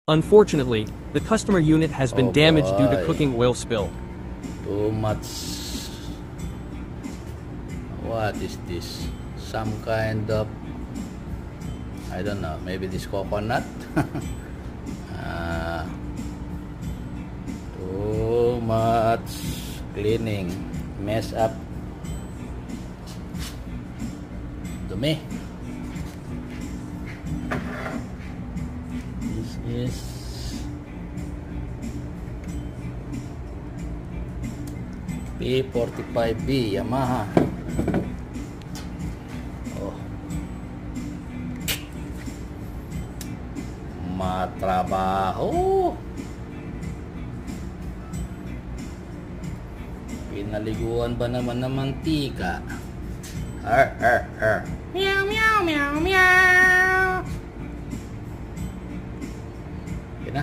Unfortunately, the customer unit has been Oh damaged due to boy. cooking oil spill. Too much. What is this? Some kind of, I don't know, maybe this coconut. Too much cleaning. Mess up. Dumi. This is P45B Yamaha. Oh, matrabaho. Pinaliguan ba naman ng mantika? Meow, meow, meow, meow. Okay na.